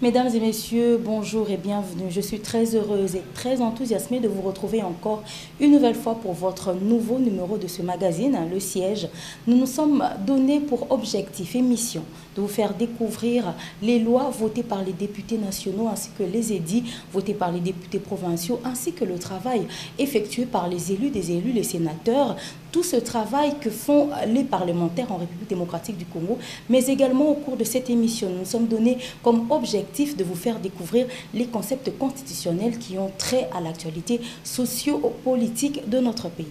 Mesdames et messieurs, bonjour et bienvenue. Je suis très heureuse et très enthousiasmée de vous retrouver encore une nouvelle fois pour votre nouveau numéro de ce magazine, Le Siège. Nous nous sommes donnés pour objectif et mission de vous faire découvrir les lois votées par les députés nationaux ainsi que les édits votés par les députés provinciaux ainsi que le travail effectué par les élus, les sénateurs. Tout ce travail que font les parlementaires en République démocratique du Congo, mais également au cours de cette émission, nous nous sommes donnés comme objectif de vous faire découvrir les concepts constitutionnels qui ont trait à l'actualité socio-politique de notre pays.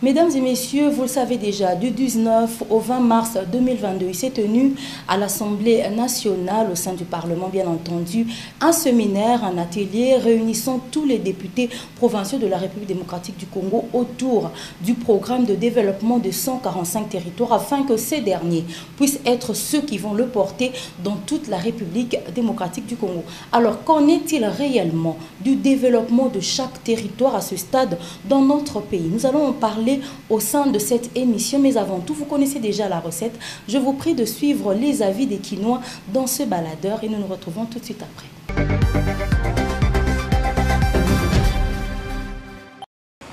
Mesdames et messieurs, vous le savez déjà, du 19 au 20 mars 2022, il s'est tenu à l'Assemblée nationale, au sein du Parlement bien entendu, un séminaire, un atelier réunissant tous les députés provinciaux de la République démocratique du Congo autour du programme de développement de 145 territoires afin que ces derniers puissent être ceux qui vont le porter dans toute la République démocratique du Congo. Alors, qu'en est-il réellement du développement de chaque territoire à ce stade dans notre pays? Nous allons en parler au sein de cette émission, mais avant tout, vous connaissez déjà la recette. Je vous prie de suivre les avis des Quinois dans ce baladeur et nous nous retrouvons tout de suite après.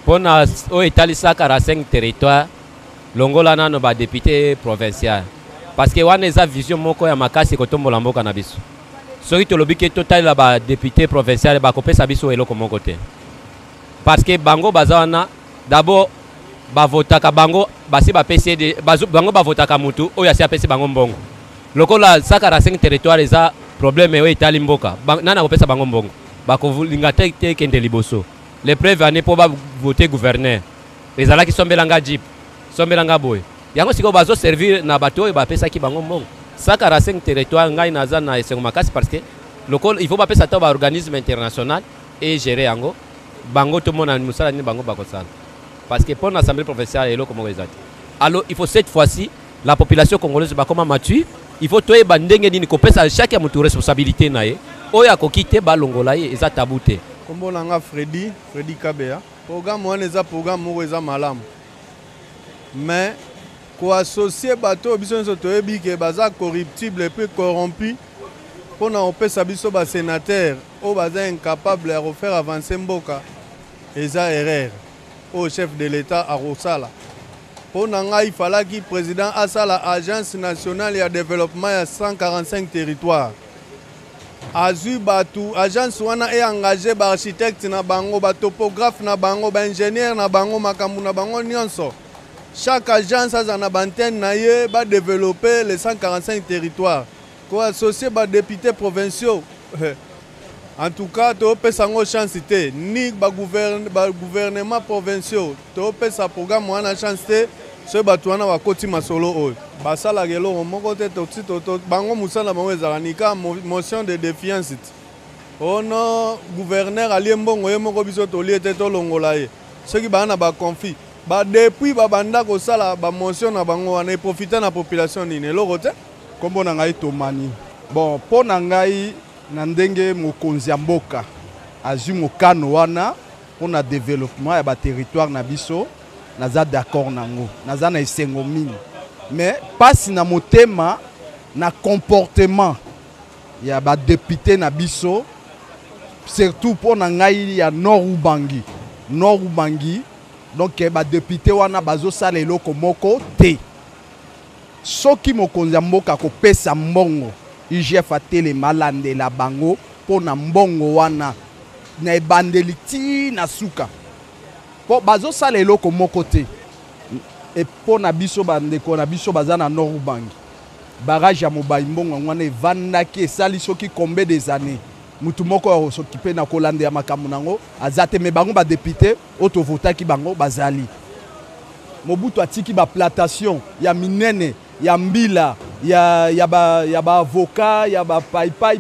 Pour l'état 45 territoires, l'Ongola n'a pas député provincial. Parce que on a une vision moko ya makasi kotombola mboka na biso. Soki to lobi ke total la ba député provincial ba kopesa biso eloko moko te. Parce que bango bazawana d'abord bavotaka bango basi ba PCD bango bavotaka mutu oyo asi apesi bango mbongo. Lokola 145 territoire eza problème oyo etali mboka. Nana kopesa bango mbongo. Bakovulinga te kende liboso. Les preuves année pour voter gouverneur. Les ala qui sont belanga jeep, sont belanga boy. Yango siko bazo servir na bato oyo bapesa ki bango mbongo. 145 territoire ngai naza na esengo makasi parce que lokola il faut ba pesa ta ba organisme international et gérer yango. Bango tout monde na musala ni bango bakosala. Parce que pour l'Assemblée provinciale, alors il faut cette fois-ci, la population congolaise va comme mature, il faut toi bandenge ni kopesa chaque moto responsabilité nae. Oya ko kite ba longola ye eza tabute. Kombo nanga Freddy Kabea. Programme wana eza programme moko eza malamu. Mais ko associer bato biso nso toyebi ke baza corruptible et puis corrompu. Pona opesa biso ba sénateur o baza incapable de refaire avancer mboka eza erreur. Au chef de l'État à Rosala. Pour Nanga, il fallait que le président a l'Agence nationale de développement de 145 territoires. Azu Batu, agence wana est engagé par architecte na bango, ba topographe na bango, ba ingénieur na bango, makambu na bango nyonso. Chaque agence a une antenne na ye ba développer les 145 territoires. Ko associé ba députés provinciaux. En tout cas, tu as une chance, ni le gouvernement provincial, tu as un programme qui a une chance, ce que va continuer solo. Basala gelo mon côté bango musala mawezaranika motion de défiance. Ono gouverneur aliembongo yemoko biso toliete to longolaye. Ceux qui bana ba conflit. Ba depuis ba banda ko sala ba motion na bango wana profiter na population ni eloko te. Kombo na ngai Tomani. Bon, po na ngai na ndenge mokonzi ya mboka azwi mokano wana mpona développement ya baterritoire na biso naza d'accord nango naza na esengo mingi mais pasi na motema na comportement ya badepute na biso surtout mpona ngai ya Nord Ubangi donc badepute wana bazosala eloko moko te soki mokonzi ya mboka kopesa mbongo IGF atelema alandela bango pona mbongo wana na ebandeli ti na suka po bazosala eloko moko te e pona biso bandeko na biso baza na Nord Ubangi barrage ya Mobai mbongo wana evandaki esali soki combien des années mutu moko ya kosokipe na kolandela makambo nango azate me bango badepute oyo tovotaki bango bazali Mobutu atiki baplantation ya minene ya mbila ya ba avocat ya ba paipai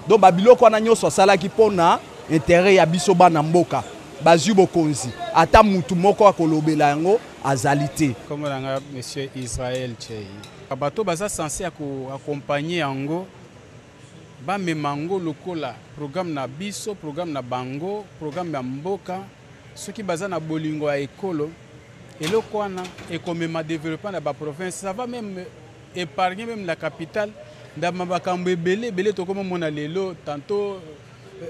donc babiloko wana nyonso asalaki mpona intérêt ya biso bana mboka bazwi bokonzi ata mutu moko akolobela yango azali te. Comme nanga monsieur Israël Chei bato baza censé accompagner yango bamemango lokola programme na biso programme na bango programme ya mboka soki baza na bolingo ya ekolo eloko wana ekomema développement na ba province ça va même épargner même la capitale ndama bakambo ebele tokoma mona lelo tantôt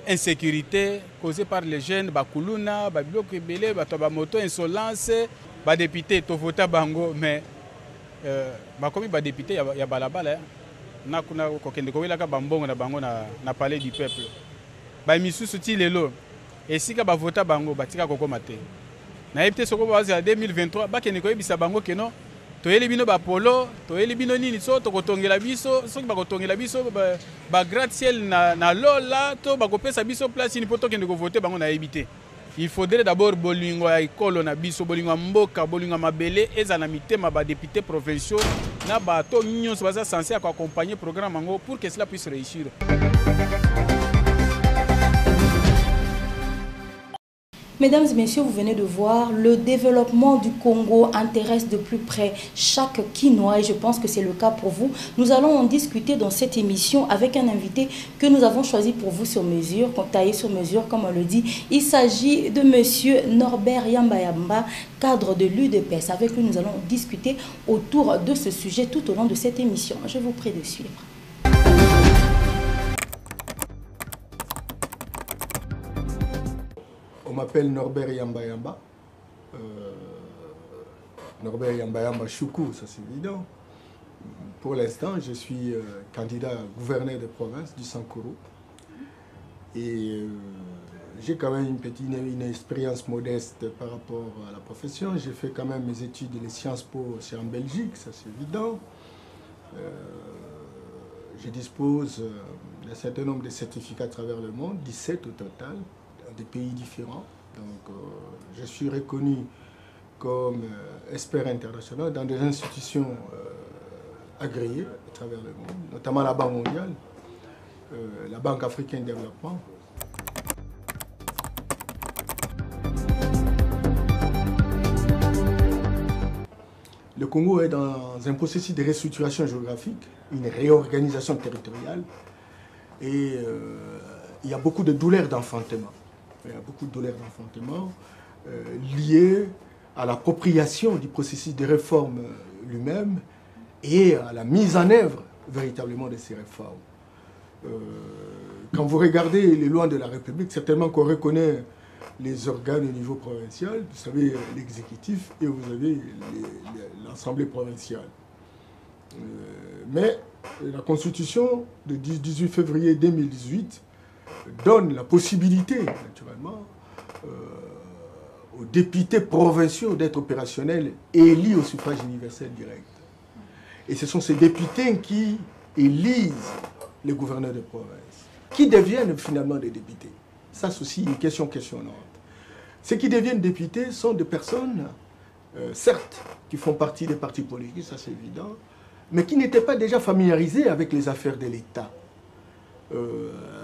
insécurité causée par les jeunes bakuluna babiloko ebele bato bamoto insolence badépité tovota bango mais bakomi badépité ya balabala na kuna kokende kowelaka bambongo na bango na palais du peuple bamisusu ti lelo esika bavota bango batika kokoma te nayebi te soko bazala 2023 bakende koyebisa bango keno toyeli bino bapolo toyeli bino nini so tokotongela biso soki bakotongela biso bagratte-ciel na lola to bakopesa biso place ini mpo tokende kovote bango nayebi te. Il faudrait d'abord bolingo ya ekolo na biso bolingo ya mboka bolingo ya mabele eza na mitema badéputés provinciaux na bato nyonso baza censé accompagner programme yango pour que cela puisse réussir. Mesdames et messieurs, vous venez de voir, le développement du Congo intéresse de plus près chaque Kinois et je pense que c'est le cas pour vous. Nous allons en discuter dans cette émission avec un invité que nous avons choisi pour vous sur mesure, taillé sur mesure comme on le dit. Il s'agit de monsieur Norbert Yamba, cadre de l'UDPS. Avec lui, nous allons discuter autour de ce sujet tout au long de cette émission. Je vous prie de suivre. Je m'appelle Norbert Yamba. Norbert Yamba Choukou, ça c'est évident. Pour l'instant, je suis candidat gouverneur de province du Sankuru. Et j'ai quand même une expérience modeste par rapport à la profession. J'ai fait quand même mes études de Sciences Po en Belgique, ça c'est évident. Je dispose d'un certain nombre de certificats à travers le monde, 17 au total, des pays différents. Donc, je suis reconnu comme expert international dans des institutions agréées à travers le monde, notamment la Banque mondiale, la Banque africaine de développement. Le Congo est dans un processus de restructuration géographique, une réorganisation territoriale et il y a beaucoup de douleurs d'enfantement. Il y a beaucoup de douleurs d'enfantement liées à l'appropriation du processus de réforme lui-même et à la mise en œuvre véritablement de ces réformes. Quand vous regardez les lois de la République, certainement qu'on reconnaît les organes au niveau provincial, vous savez l'exécutif et vous avez l'Assemblée provinciale. Mais la Constitution de 18 février 2018 donne la possibilité, naturellement, aux députés provinciaux d'être opérationnels et élus au suffrage universel direct. Et ce sont ces députés qui élisent les gouverneurs de province, qui deviennent finalement des députés. Ça, c'est aussi une question questionnante. Ceux qui deviennent députés sont des personnes, certes, qui font partie des partis politiques, ça c'est évident, mais qui n'étaient pas déjà familiarisés avec les affaires de l'État.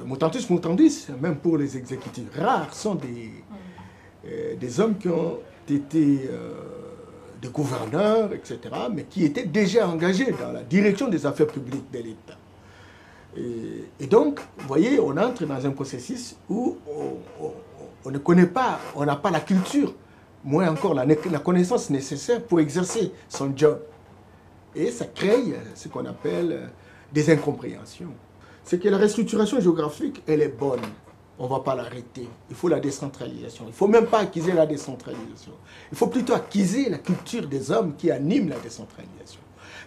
Mutandis, même pour les exécutifs rares, sont des hommes qui ont été des gouverneurs, etc., mais qui étaient déjà engagés dans la direction des affaires publiques de l'État. Et donc, vous voyez, on entre dans un processus où on ne connaît pas, on n'a pas la culture, moins encore la connaissance nécessaire pour exercer son job. Et ça crée ce qu'on appelle des incompréhensions. C'est que la restructuration géographique, elle est bonne. On ne va pas l'arrêter. Il faut la décentralisation. Il ne faut même pas acquiser la décentralisation. Il faut plutôt acquiser la culture des hommes qui animent la décentralisation.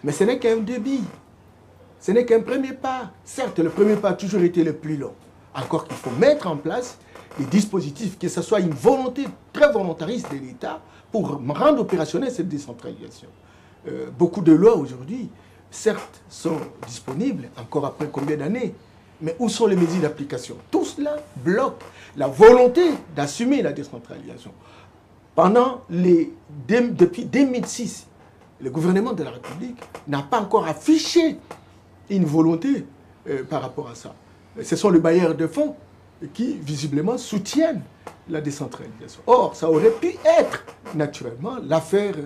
Mais ce n'est qu'un début. Ce n'est qu'un premier pas. Certes, le premier pas a toujours été le plus long. Encore qu'il faut mettre en place des dispositifs, que ce soit une volonté très volontariste de l'État pour rendre opérationnelle cette décentralisation. Beaucoup de lois aujourd'hui, certes, sont disponibles, encore après combien d'années, mais où sont les mesures d'application? Tout cela bloque la volonté d'assumer la décentralisation. Depuis 2006, le gouvernement de la République n'a pas encore affiché une volonté par rapport à ça. Ce sont les bailleurs de fonds qui, visiblement, soutiennent la décentralisation. Or, ça aurait pu être, naturellement, l'affaire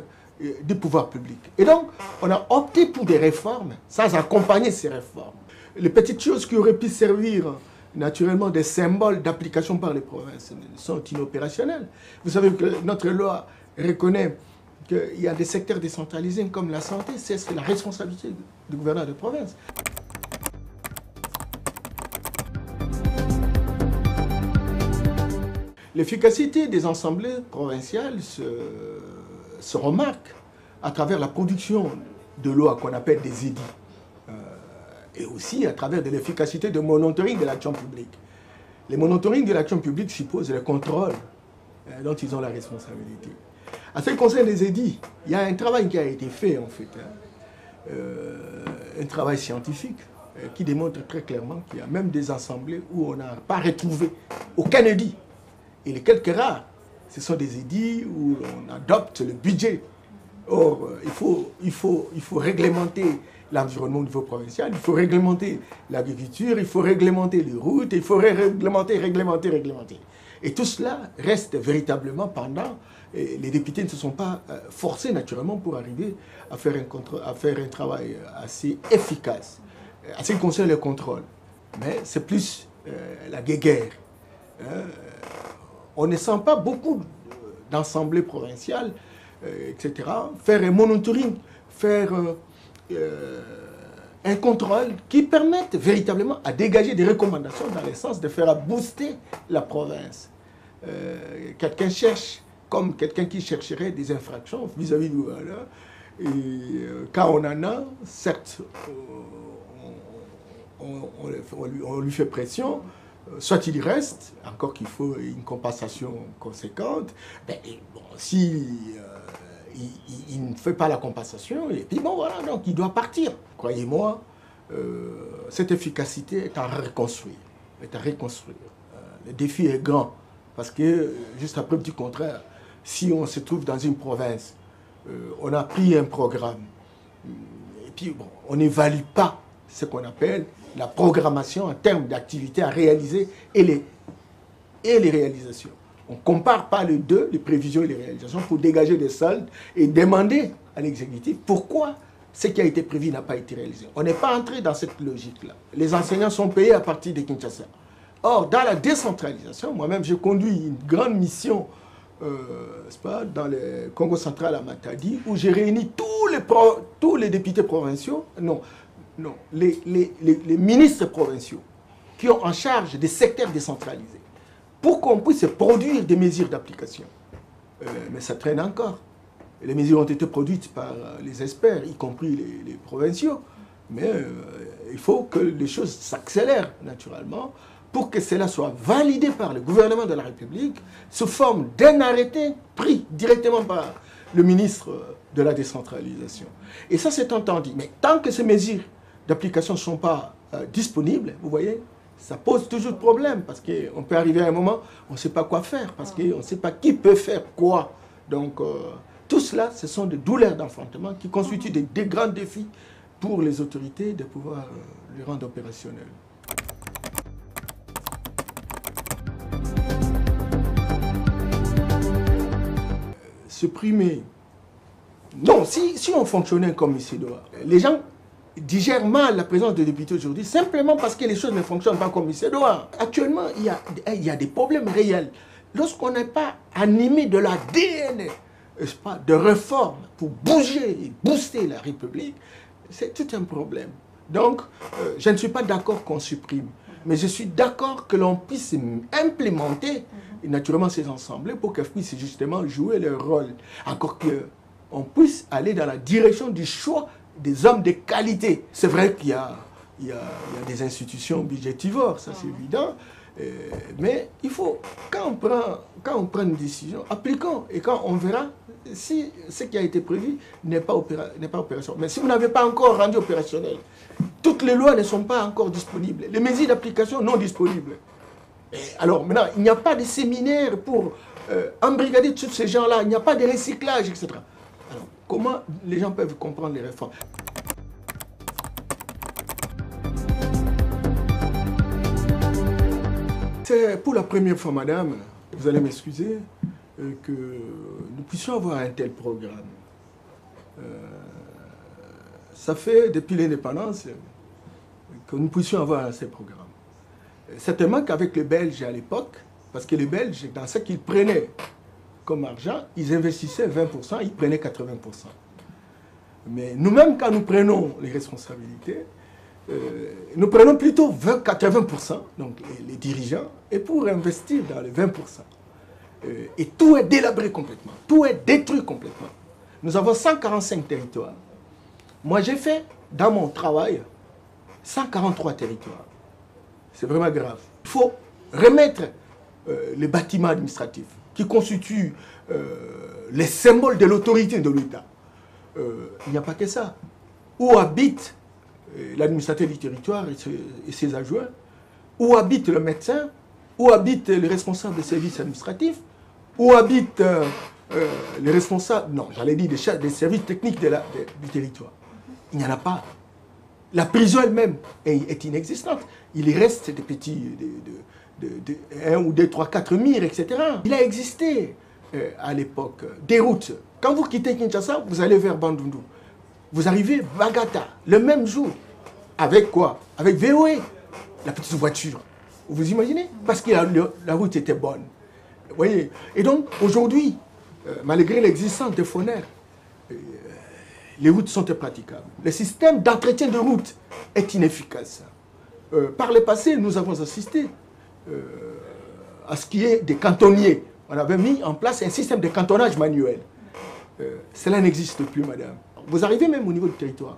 du pouvoir public. Et donc, on a opté pour des réformes sans accompagner ces réformes. Les petites choses qui auraient pu servir, naturellement, des symboles d'application par les provinces sont inopérationnelles. Vous savez que notre loi reconnaît qu'il y a des secteurs décentralisés comme la santé, c'est la responsabilité du gouverneur de province. L'efficacité des assemblées provinciales se remarque à travers la production de lois qu'on appelle des édits, et aussi à travers de l'efficacité de monitoring de l'action publique. Les monitoring de l'action publique supposent le contrôle dont ils ont la responsabilité. À ce qui concerne les édits, il y a un travail qui a été fait en fait, un travail scientifique qui démontre très clairement qu'il y a même des assemblées où on n'a pas retrouvé aucun édit. Et les quelques rares, ce sont des édits où on adopte le budget. Or, il faut réglementer l'environnement au niveau provincial, il faut réglementer l'agriculture, il faut réglementer les routes, il faut réglementer. Et tout cela reste véritablement pendant. Et les députés ne se sont pas forcés naturellement pour arriver à faire un travail assez efficace. En ce qui concerne le contrôle, mais c'est plus la guéguerre. On ne sent pas beaucoup d'assemblées provinciales, etc., faire un monitoring, faire un contrôle qui permette véritablement à dégager des recommandations dans le sens de faire booster la province. Quelqu'un cherche, comme quelqu'un qui chercherait des infractions vis-à-vis du gouvernement, et quand on en a, certes, on lui fait pression, soit il reste, encore qu'il faut une compensation conséquente, ben, bon, si il ne fait pas la compensation, et puis bon voilà, donc il doit partir. Croyez-moi, cette efficacité est à reconstruire. Le défi est grand, parce que, juste après du contraire, si on se trouve dans une province, on a pris un programme, et puis bon, on n'évalue pas ce qu'on appelle la programmation en termes d'activités à réaliser et les réalisations. On ne compare pas les deux, les prévisions et les réalisations, pour dégager des soldes et demander à l'exécutif pourquoi ce qui a été prévu n'a pas été réalisé. On n'est pas entré dans cette logique-là. Les enseignants sont payés à partir de Kinshasa. Or, dans la décentralisation, moi-même, j'ai conduit une grande mission dans le Congo central à Matadi, où j'ai réuni tous les députés provinciaux, les ministres provinciaux qui ont en charge des secteurs décentralisés, pour qu'on puisse produire des mesures d'application. Mais ça traîne encore. Les mesures ont été produites par les experts, y compris les provinciaux. Mais il faut que les choses s'accélèrent naturellement pour que cela soit validé par le gouvernement de la République sous forme d'un arrêté pris directement par le ministre de la décentralisation. Et ça, c'est entendu. Mais tant que ces mesures d'application ne sont pas disponibles, vous voyez, ça pose toujours problème, parce qu'on peut arriver à un moment, on ne sait pas quoi faire, parce qu'on ne sait pas qui peut faire quoi. Donc, tout cela, ce sont des douleurs d'enfantement qui constituent des grands défis pour les autorités de pouvoir les rendre opérationnels. Supprimer. Non, si on fonctionnait comme il se doit, les gens digèrent mal la présence des députés aujourd'hui simplement parce que les choses ne fonctionnent pas comme il se doit. Actuellement, il y a des problèmes réels. Lorsqu'on n'est pas animé de l'ADN de réforme pour bouger et booster la République, c'est tout un problème. Donc, je ne suis pas d'accord qu'on supprime, mais je suis d'accord que l'on puisse implémenter naturellement ces assemblées pour qu'elles puissent justement jouer leur rôle. Encore qu'on puisse aller dans la direction du choix des hommes de qualité. C'est vrai qu'il y a des institutions budgétivores, ça c'est évident, mais il faut, quand on prend une décision, appliquons, et quand on verra si ce qui a été prévu n'est pas opérationnel. Mais si vous n'avez pas encore rendu opérationnel, toutes les lois ne sont pas encore disponibles, les mesures d'application non disponibles. Et alors maintenant, il n'y a pas de séminaire pour embrigader tous ces gens-là, il n'y a pas de recyclage, etc. Alors, comment les gens peuvent comprendre les réformes? C'est pour la première fois, madame, vous allez m'excuser, que nous puissions avoir un tel programme. Ça fait depuis l'indépendance que nous puissions avoir ces programmes. Certainement qu'avec les Belges à l'époque, parce que les Belges, dans ce qu'ils prenaient comme argent, ils investissaient 20%, ils prenaient 80%. Mais nous-mêmes, quand nous prenons les responsabilités, nous prenons plutôt 80%, donc les dirigeants, et pour investir dans les 20%. et tout est délabré complètement. Tout est détruit complètement. Nous avons 145 territoires. Moi, j'ai fait, dans mon travail, 143 territoires. C'est vraiment grave. Il faut remettre les bâtiments administratifs qui constituent les symboles de l'autorité de l'État. Il n'y a pas que ça. Où habite l'administrateur du territoire et ses adjoints? Où habite le médecin? Où habite les responsables des services administratifs? Où habitent les responsables, non, j'allais dire des services techniques du territoire? Il n'y en a pas. La prison elle-même est inexistante. Il reste des petits, de 1 ou 2, 3, 4 murs, etc. Il a existé à l'époque des routes. Quand vous quittez Kinshasa, vous allez vers Bandundu. Vous arrivez à Bagata, le même jour. Avec quoi? Avec VOE, la petite voiture. Vous imaginez? Parce que la route était bonne. Vous voyez? Et donc, aujourd'hui, malgré l'existence de Foner, les routes sont impraticables. Le système d'entretien de route est inefficace. Par le passé, nous avons assisté à ce qui est des cantonniers. On avait mis en place un système de cantonnage manuel. Cela n'existe plus, madame. Vous arrivez même au niveau du territoire.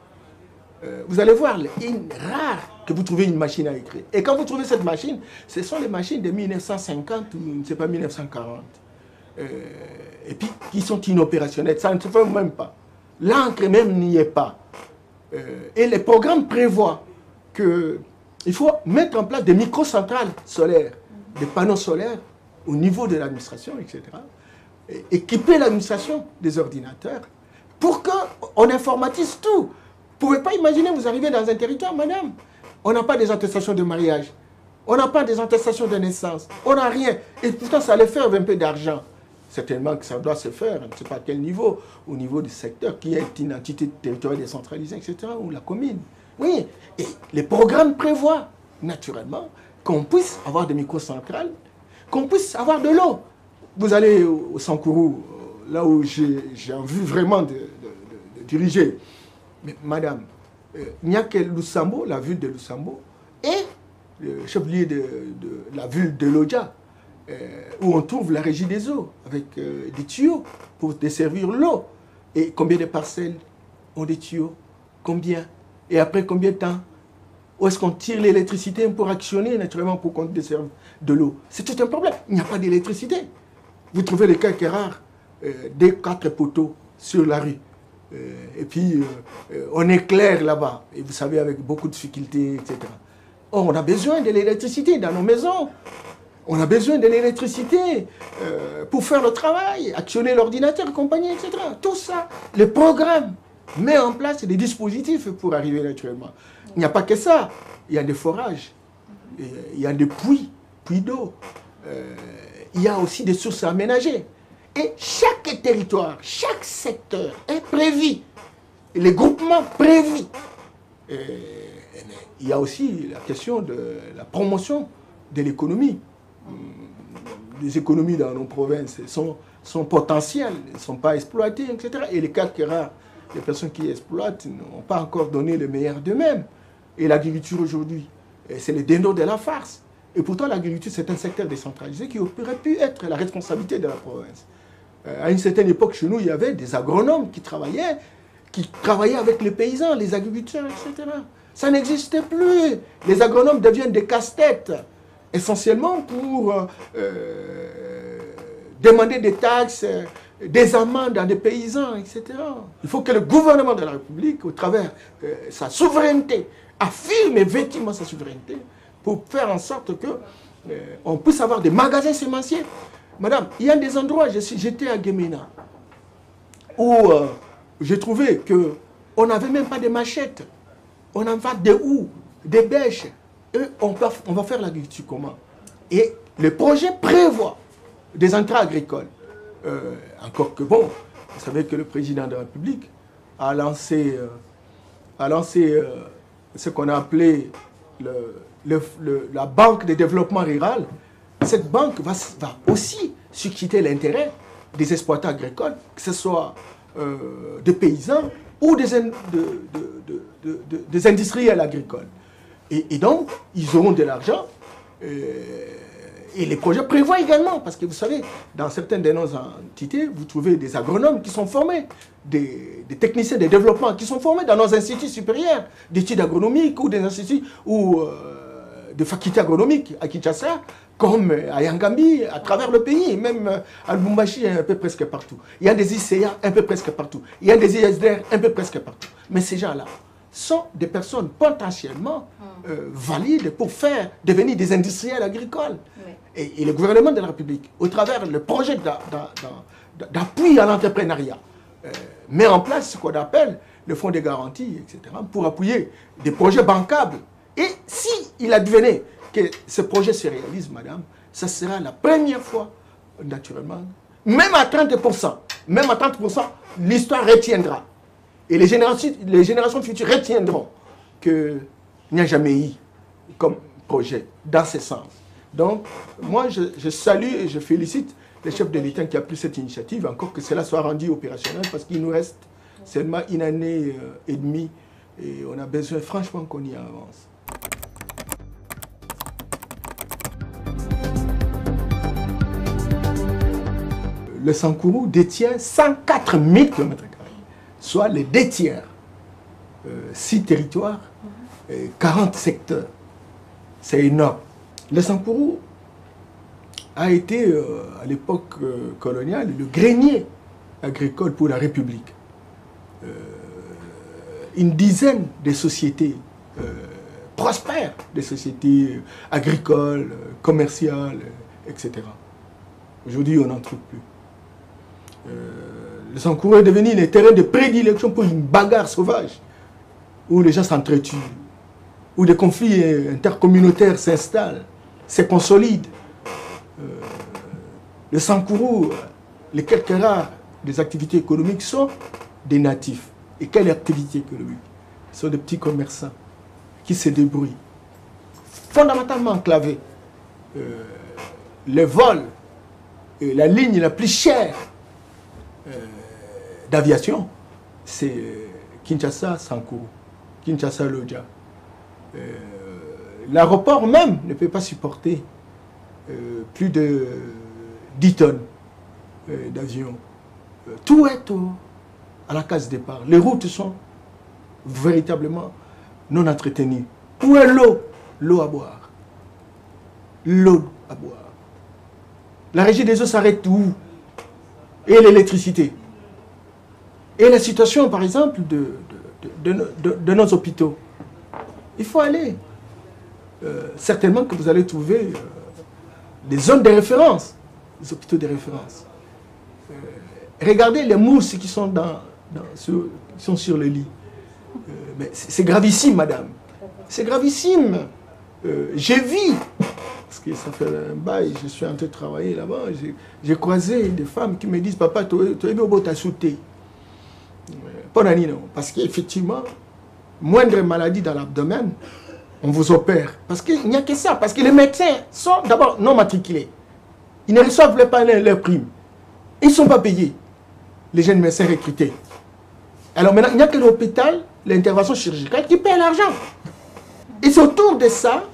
Vous allez voir, rare que vous trouvez une machine à écrire. Et quand vous trouvez cette machine, ce sont les machines de 1950 ou, je ne sais pas, 1940. Et puis, qui sont inopérationnelles. Ça ne se fait même pas. L'encre même n'y est pas. Et les programmes prévoient qu'il faut mettre en place des microcentrales solaires, des panneaux solaires au niveau de l'administration, etc. Et équiper l'administration des ordinateurs pour qu'on informatise tout. Vous ne pouvez pas imaginer, vous arrivez dans un territoire, madame, on n'a pas des attestations de mariage, on n'a pas des attestations de naissance, on n'a rien. Et pourtant, ça allait faire un peu d'argent. Certainement que ça doit se faire, je ne sais pas à quel niveau, au niveau du secteur qui est une entité territoriale décentralisée, etc., ou la commune. Oui, et les programmes prévoient, naturellement, qu'on puisse avoir des microcentrales, qu'on puisse avoir de l'eau. Vous allez au Sankourou, là où j'ai envie vraiment de diriger. Mais madame, il n'y a que Lusambo, la ville de Lusambo, et le chef-lieu de la ville de Lodja, où on trouve la régie des eaux, avec des tuyaux pour desservir l'eau. Et combien de parcelles ont des tuyaux? Combien? Et après combien de temps? Où est-ce qu'on tire l'électricité pour actionner, naturellement, pour qu'on desserve de l'eau? C'est tout un problème. Il n'y a pas d'électricité. Vous trouvez les quelques rares des 4 poteaux sur la rue. Et puis, on éclaire là-bas. Et vous savez, avec beaucoup de difficultés, etc. Or, on a besoin de l'électricité dans nos maisons. On a besoin de l'électricité pour faire le travail, actionner l'ordinateur, compagnie, etc. Tout ça, le programme met en place des dispositifs pour arriver naturellement. Il n'y a pas que ça. Il y a des forages, il y a des puits d'eau. Il y a aussi des sources aménagées. Et chaque territoire, chaque secteur est prévu. Les groupements prévus. Il y a aussi la question de la promotion de l'économie. Les économies dans nos provinces sont potentielles, ne sont pas exploitées, etc. Et les quelques rares, les personnes qui exploitent n'ont pas encore donné le meilleur d'eux-mêmes. Et l'agriculture aujourd'hui, c'est le dindon de la farce. Et pourtant, l'agriculture, c'est un secteur décentralisé qui aurait pu être la responsabilité de la province. À une certaine époque, chez nous, il y avait des agronomes qui travaillaient avec les paysans, les agriculteurs, etc. Ça n'existait plus. Les agronomes deviennent des casse-têtes, essentiellement pour demander des taxes, des amendes à des paysans, etc. Il faut que le gouvernement de la République, au travers sa souveraineté, affirme effectivement sa souveraineté pour faire en sorte qu'on puisse avoir des magasins sémenciers. Madame, il y a des endroits, j'étais à Guémena, où j'ai trouvé qu'on n'avait même pas de machettes. On en va des houes, des bêches. Et on va faire l'agriculture comment? Et le projet prévoit des entrées agricoles. Encore que bon, vous savez que le président de la République a lancé ce qu'on a appelé la Banque de développement rural. Cette banque va aussi susciter l'intérêt des exploitants agricoles, que ce soit des paysans ou des industriels agricoles. Et donc, ils auront de l'argent, Et les projets prévoient également, parce que vous savez, dans certaines de nos entités, vous trouvez des agronomes qui sont formés, des techniciens de développement qui sont formés dans nos instituts supérieurs d'études agronomiques ou des instituts ou de facultés agronomiques à Kinshasa, comme à Yangambi, à travers le pays, même à Lubumbashi, un peu presque partout. Il y a des ICA un peu presque partout. Il y a des ISDR un peu presque partout. Mais ces gens-là sont des personnes potentiellement valides pour devenir des industriels agricoles. Oui. Et le gouvernement de la République, au travers le projet d'appui à l'entrepreneuriat, met en place ce qu'on appelle le fonds de garantie, etc., pour appuyer des projets bancables. Et s'il advenait que ce projet se réalise, madame, ça sera la première fois, naturellement, même à 30%, l'histoire retiendra. Et les générations futures retiendront qu'il n'y a jamais eu comme projet dans ce sens. Donc, moi, je salue et je félicite le chef de l'État qui a pris cette initiative, encore que cela soit rendu opérationnel, parce qu'il nous reste seulement une année et demie, et on a besoin franchement qu'on y avance. Le Sankourou détient 104 000 km², soit les 2 tiers, 6 territoires, 40 secteurs. C'est énorme. Le Sankourou a été, à l'époque coloniale, le grenier agricole pour la République. Une dizaine de sociétés prospères, des sociétés agricoles, commerciales, etc. Aujourd'hui, on n'en trouve plus. Le Sankourou est devenu le terrain de prédilection pour une bagarre sauvage, où les gens s'entretuent, où des conflits intercommunautaires s'installent, se consolident. Le Sankourou, les quelques rares des activités économiques sont des natifs. Et quelle activité économique? Ce sont des petits commerçants qui se débrouillent. Fondamentalement enclavés. Le vol, la ligne la plus chère d'aviation, c'est Kinshasa-Sankourou, Kinshasa-Lodja. L'aéroport même ne peut pas supporter plus de 10 tonnes d'avion. Tout est à la case départ. Les routes sont véritablement non entretenues. Où est l'eau? L'eau à boire. L'eau à boire. La régie des eaux s'arrête où? Et l'électricité. Et la situation, par exemple, de nos hôpitaux. Il faut aller. Certainement que vous allez trouver des zones de référence, des hôpitaux de référence. Regardez les mousses qui sont, sur le lit. C'est gravissime, madame. C'est gravissime. J'ai vu, parce que ça fait un bail, je suis en train de travailler là-bas, j'ai croisé des femmes qui me disent, papa, tu es bien beau t'assouter. Parce qu'effectivement, moindre maladie dans l'abdomen, on vous opère. Parce qu'il n'y a que ça. Parce que les médecins sont d'abord non matriculés. Ils ne reçoivent pas leurs primes. Ils ne sont pas payés, les jeunes médecins recrutés. Alors maintenant, il n'y a que l'hôpital, l'intervention chirurgicale, qui paie l'argent. Et c'est autour de ça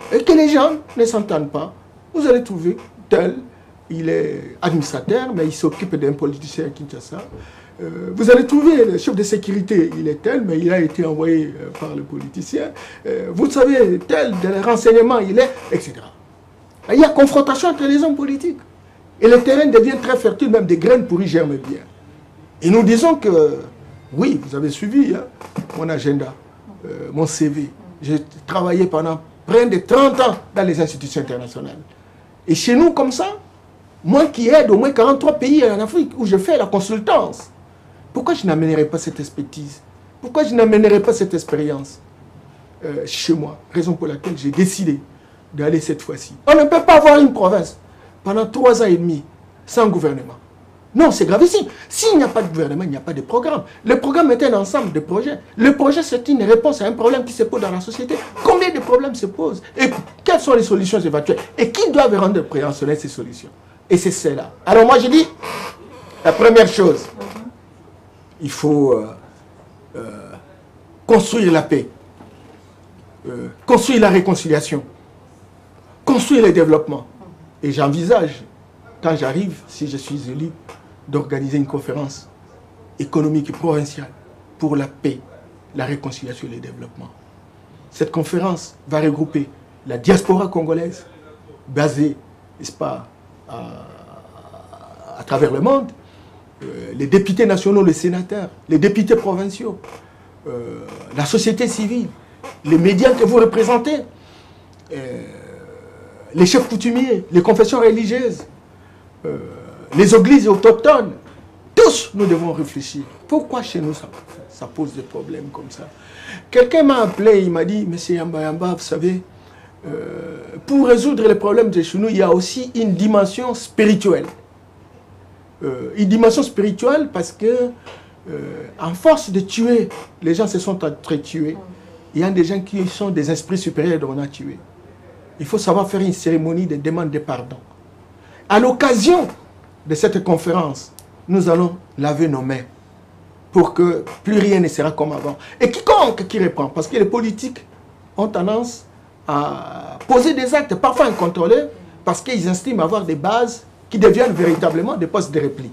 que les gens ne s'entendent pas. Vous allez trouver tel, il est administrateur, mais il s'occupe d'un politicien à Kinshasa. Vous allez trouver le chef de sécurité, il est tel, mais il a été envoyé par le politicien. Vous savez, tel, de renseignement, il est, etc. Il y a confrontation entre les hommes politiques. Et le terrain devient très fertile, même des graines pourries germent bien. Et nous disons que, oui, vous avez suivi mon agenda, mon CV. J'ai travaillé pendant près de 30 ans dans les institutions internationales. Et chez nous, comme ça, moi qui aide au moins 43 pays en Afrique, où je fais la consultance, pourquoi je n'amènerai pas cette expertise? Pourquoi je n'amènerai pas cette expérience chez moi? Raison pour laquelle j'ai décidé d'aller cette fois-ci. On ne peut pas avoir une province pendant 3 ans et demi sans gouvernement. Non, c'est gravissime. S'il n'y a pas de gouvernement, il n'y a pas de programme. Le programme est un ensemble de projets. Le projet, c'est une réponse à un problème qui se pose dans la société. Combien de problèmes se posent? Et quelles sont les solutions éventuelles? Et qui doivent rendre opérationnelles ces solutions? Et c'est cela. Alors moi, je dis, la première chose, il faut construire la paix, construire la réconciliation, construire le développement. Et j'envisage, quand j'arrive, si je suis élu, d'organiser une conférence économique et provinciale pour la paix, la réconciliation et le développement. Cette conférence va regrouper la diaspora congolaise, basée, n'est-ce pas, à travers le monde, les députés nationaux, les sénateurs, les députés provinciaux, la société civile, les médias que vous représentez, les chefs coutumiers, les confessions religieuses, les églises autochtones. Tous, nous devons réfléchir. Pourquoi chez nous ça pose des problèmes comme ça? Quelqu'un m'a appelé, il m'a dit, Monsieur Yamba Yamba, vous savez, pour résoudre les problèmes de chez nous, il y a aussi une dimension spirituelle. Une dimension spirituelle parce que, en force de tuer, les gens se sont tués. Il y a des gens qui sont des esprits supérieurs dont on a tué. Il faut savoir faire une cérémonie de demande de pardon. À l'occasion de cette conférence, nous allons laver nos mains pour que plus rien ne sera comme avant. Et quiconque qui reprend, parce que les politiques ont tendance à poser des actes parfois incontrôlés parce qu'ils estiment avoir des bases qui deviennent véritablement des postes de repli.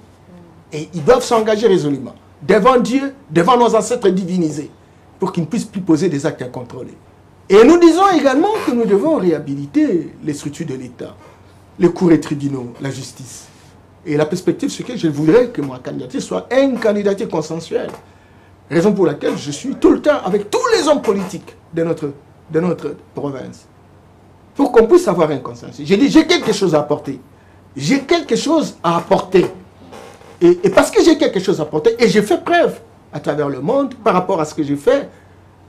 Et ils doivent s'engager résolument devant Dieu, devant nos ancêtres divinisés, pour qu'ils ne puissent plus poser des actes incontrôlés. Et nous disons également que nous devons réhabiliter les structures de l'État, les cours et tribunaux, la justice. Et la perspective, c'est que je voudrais que ma candidature soit une candidature consensuelle. Raison pour laquelle je suis tout le temps avec tous les hommes politiques de notre province. Pour qu'on puisse avoir un consensus. J'ai dit, j'ai quelque chose à apporter. J'ai quelque chose à apporter. Et parce que j'ai quelque chose à apporter, et j'ai fait preuve à travers le monde par rapport à ce que j'ai fait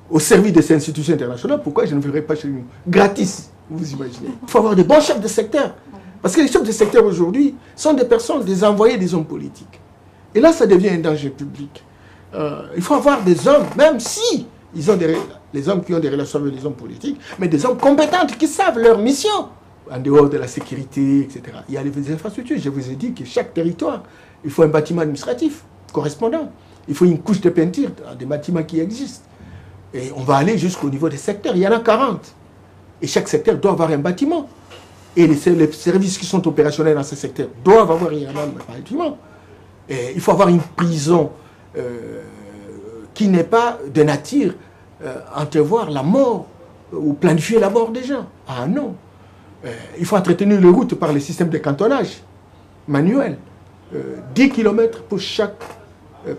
au service de ces institutions internationales, pourquoi je ne verrai pas chez nous? Gratis, vous imaginez. Il faut avoir de bons chefs de secteur. Parce que les chefs de secteur aujourd'hui sont des personnes, des envoyés des hommes politiques. Et là, ça devient un danger public. Il faut avoir des hommes, même si ils ont les hommes qui ont des relations avec les hommes politiques, mais des hommes compétents qui savent leur mission, en dehors de la sécurité, etc. Il y a les infrastructures. Je vous ai dit que chaque territoire, il faut un bâtiment administratif correspondant. Il faut une couche de peinture dans des bâtiments qui existent. Et on va aller jusqu'au niveau des secteurs. Il y en a 40. Et chaque secteur doit avoir un bâtiment. Et les services qui sont opérationnels dans ce secteur doivent avoir un bâtiment. Et il faut avoir une prison qui n'est pas de nature entrevoir la mort ou planifier la mort des gens. Ah non. Il faut entretenir les routes par les systèmes de cantonnage manuel. 10 km pour chaque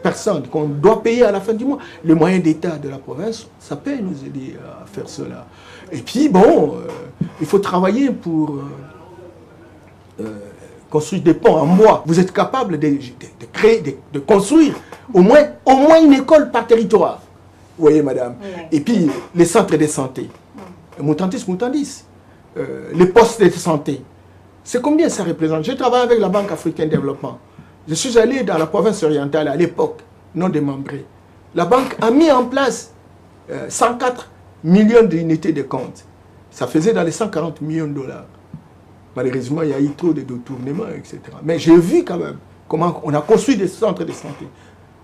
personne qu'on doit payer à la fin du mois. Les moyens d'État de la province, ça peut nous aider à faire cela. Et puis, bon, il faut travailler pour construire des ponts en bois. Vous êtes capable de créer, de construire au moins une école par territoire. Vous voyez, madame. Oui. Et puis, les centres de santé. Moutandis. Les postes de santé. C'est combien ça représente? Je travaille avec la Banque africaine de développement. Je suis allé dans la province orientale à l'époque, non démembrée. La banque a mis en place 104 millions d'unités de compte. Ça faisait dans les 140 millions de dollars. Malheureusement, il y a eu trop de détournements, etc. Mais j'ai vu quand même comment on a construit des centres de santé.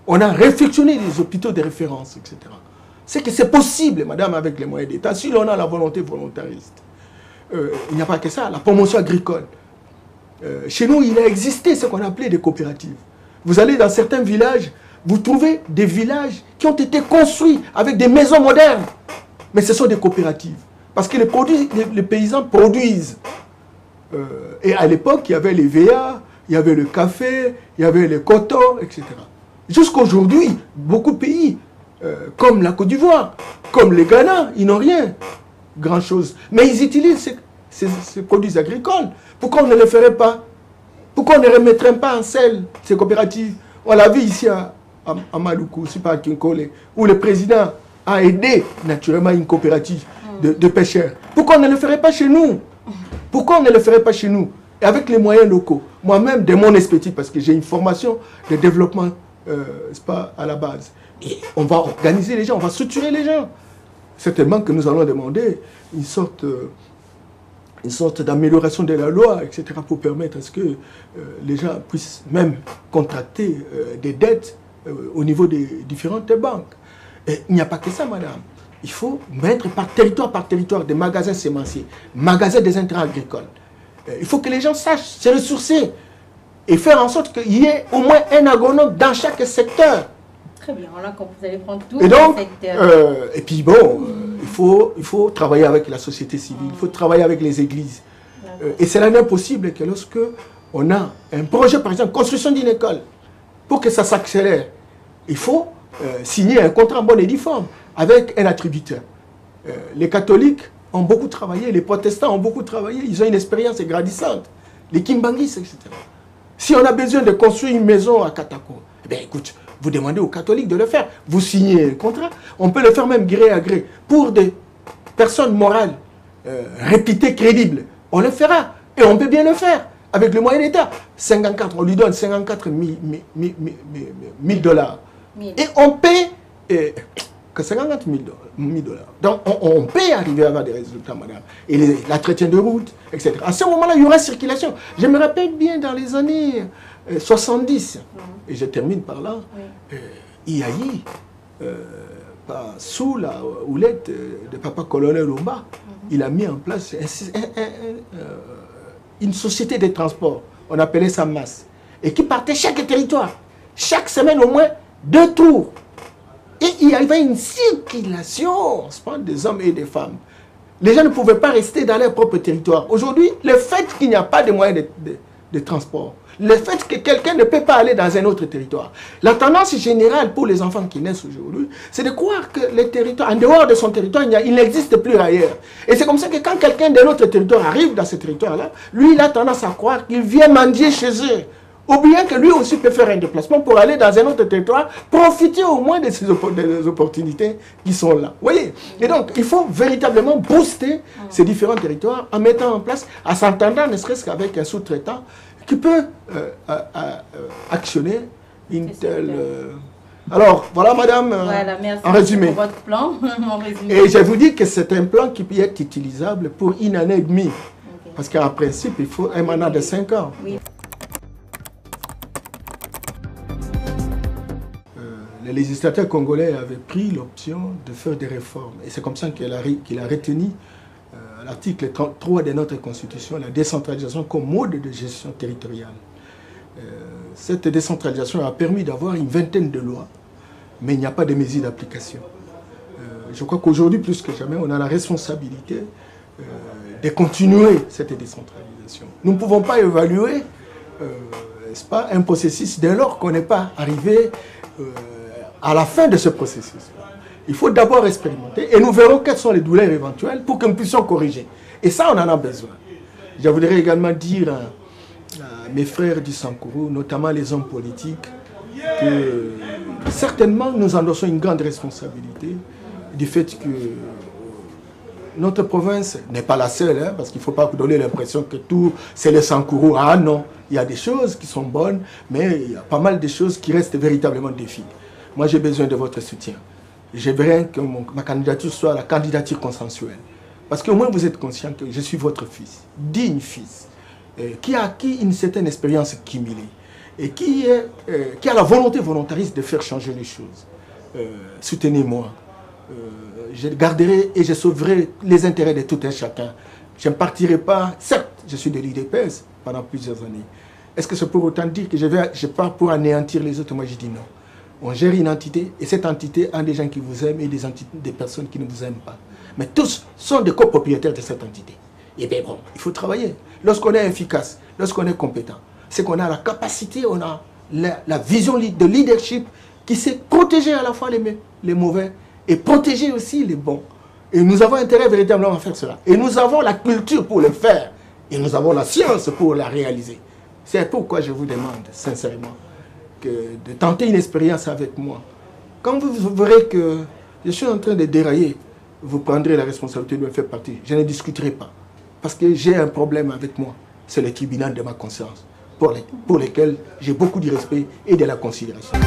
On a réfectionné des hôpitaux de référence, etc. C'est que c'est possible, madame, avec les moyens d'État, si l'on a la volonté volontariste. Il n'y a pas que ça, la promotion agricole. Chez nous, il a existé ce qu'on appelait des coopératives. Vous allez dans certains villages, vous trouvez des villages qui ont été construits avec des maisons modernes. Mais ce sont des coopératives. Parce que les paysans produisent. Et à l'époque, il y avait les VA, il y avait le café, il y avait le coton, etc. Jusqu'à aujourd'hui, beaucoup de pays, comme la Côte d'Ivoire, comme le Ghana, ils n'ont rien. Grand-chose. Mais ils utilisent ces produits agricoles. Pourquoi on ne les ferait pas? Pourquoi on ne remettrait pas en selle ces coopératives? On l'a vu ici à Maluku, c'est pas à Kinkole, où le président a aidé naturellement une coopérative de pêcheurs. Pourquoi on ne le ferait pas chez nous? Pourquoi on ne le ferait pas chez nous? Et avec les moyens locaux. Moi-même, de mon expertise, parce que j'ai une formation de développement pas à la base. Et on va organiser les gens, on va structurer les gens. Certainement que nous allons demander une sorte d'amélioration de la loi, etc., pour permettre à ce que les gens puissent même contracter des dettes au niveau des différentes banques. Et il n'y a pas que ça, madame. Il faut mettre par territoire des magasins sémenciers, magasins des intrants agricoles. Il faut que les gens sachent se ressourcer et faire en sorte qu'il y ait au moins un agronome dans chaque secteur. Très bien, là, quand vous allez prendre tout et donc, le secteur. Et puis bon, il faut travailler avec la société civile, il faut travailler avec les églises. Et cela n'est possible que lorsque on a un projet, par exemple, construction d'une école, pour que ça s'accélère, il faut signer un contrat en bonne et due forme avec un attributeur. Les catholiques ont beaucoup travaillé, les protestants ont beaucoup travaillé, ils ont une expérience grandissante. Les Kimbangis, etc. Si on a besoin de construire une maison à Katako, eh bien écoute, vous demandez aux catholiques de le faire. Vous signez un contrat, on peut le faire même gré à gré. Pour des personnes morales, réputées, crédibles, on le fera. Et on peut bien le faire avec le moyen d'État. 54, on lui donne 54 000 dollars. Et on paie que 50 000 dollars. Donc on peut arriver à avoir des résultats, madame. Et l'entretien de route, etc. À ce moment-là, il y aura circulation. Je me rappelle bien dans les années 70, et je termine par là, IAI, sous la houlette de papa colonel Omba, il a mis en place une société de transport, on appelait ça MAS, et qui partait chaque territoire, chaque semaine au moins 2 tours. Et il y avait une circulation des hommes et des femmes. Les gens ne pouvaient pas rester dans leur propre territoire. Aujourd'hui, le fait qu'il n'y a pas de moyens de transport, le fait que quelqu'un ne peut pas aller dans un autre territoire, la tendance générale pour les enfants qui naissent aujourd'hui, c'est de croire que le territoire, en dehors de son territoire, il n'existe plus ailleurs. Et c'est comme ça que quand quelqu'un d'un autre territoire arrive dans ce territoire-là, lui, il a tendance à croire qu'il vient mendier chez eux. Ou bien que lui aussi peut faire un déplacement pour aller dans un autre territoire, profiter au moins de ces opportunités qui sont là. Vous voyez? Et donc, il faut véritablement booster ces différents territoires en mettant en place, en s'entendant ne serait-ce qu'avec un sous-traitant qui peut actionner une telle... Alors, voilà madame, voilà, merci en résumé. Pour votre plan. En résumé. Et je vous dis que c'est un plan qui peut être utilisable pour 1 année et demie. Parce qu'en principe, il faut un mandat de 5 ans. Oui. Les législateurs congolais avaient pris l'option de faire des réformes. Et c'est comme ça qu'il a retenu l'article 33 de notre Constitution, la décentralisation comme mode de gestion territoriale. Cette décentralisation a permis d'avoir une vingtaine de lois, mais il n'y a pas de mesures d'application. Je crois qu'aujourd'hui, plus que jamais, on a la responsabilité de continuer cette décentralisation. Nous ne pouvons pas évaluer, n'est-ce pas, un processus dès lors qu'on n'est pas arrivé à la fin de ce processus. Il faut d'abord expérimenter et nous verrons quelles sont les douleurs éventuelles pour que nous puissions corriger. Et ça, on en a besoin. Je voudrais également dire à mes frères du Sankourou, notamment les hommes politiques, que certainement nous endossons une grande responsabilité du fait que notre province n'est pas la seule, parce qu'il ne faut pas donner l'impression que tout c'est le Sankourou. Ah non, il y a des choses qui sont bonnes, mais il y a pas mal de choses qui restent véritablement défis. Moi, j'ai besoin de votre soutien. J'aimerais que ma candidature soit la candidature consensuelle. Parce qu'au moins, vous êtes conscient que je suis votre fils, digne fils, qui a acquis une certaine expérience cumulée et qui a la volonté volontariste de faire changer les choses. Soutenez-moi. Je garderai et je sauverai les intérêts de tout un chacun. Je ne partirai pas, certes, je suis de l'UDPS pendant plusieurs années. Est-ce que c'est pour autant dire que je pars pour anéantir les autres? Moi, je dis non. On gère une entité et cette entité a des gens qui vous aiment et des personnes qui ne vous aiment pas. Mais tous sont des copropriétaires de cette entité. Et bien bon, il faut travailler. Lorsqu'on est efficace, lorsqu'on est compétent, c'est qu'on a la capacité, on a la vision de leadership qui sait protéger à la fois les mauvais et protéger aussi les bons. Et nous avons intérêt véritablement à faire cela. Et nous avons la culture pour le faire. Et nous avons la science pour la réaliser. C'est pourquoi je vous demande, sincèrement, de tenter une expérience avec moi. Quand vous verrez que je suis en train de dérailler, vous prendrez la responsabilité de me faire partie. Je ne discuterai pas. Parce que j'ai un problème avec moi. C'est le tribunal de ma conscience, pour lequel j'ai beaucoup de respect et de la considération.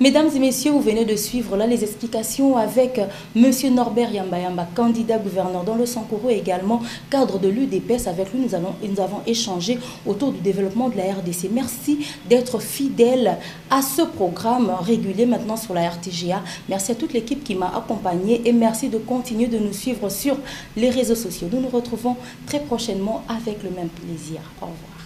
Mesdames et messieurs, vous venez de suivre là les explications avec M. Norbert Yamba, candidat gouverneur dans le Sankoro et également cadre de l'UDPS. Avec lui, nous avons échangé autour du développement de la RDC. Merci d'être fidèle à ce programme régulier maintenant sur la RTGA. Merci à toute l'équipe qui m'a accompagné et merci de continuer de nous suivre sur les réseaux sociaux. Nous nous retrouvons très prochainement avec le même plaisir. Au revoir.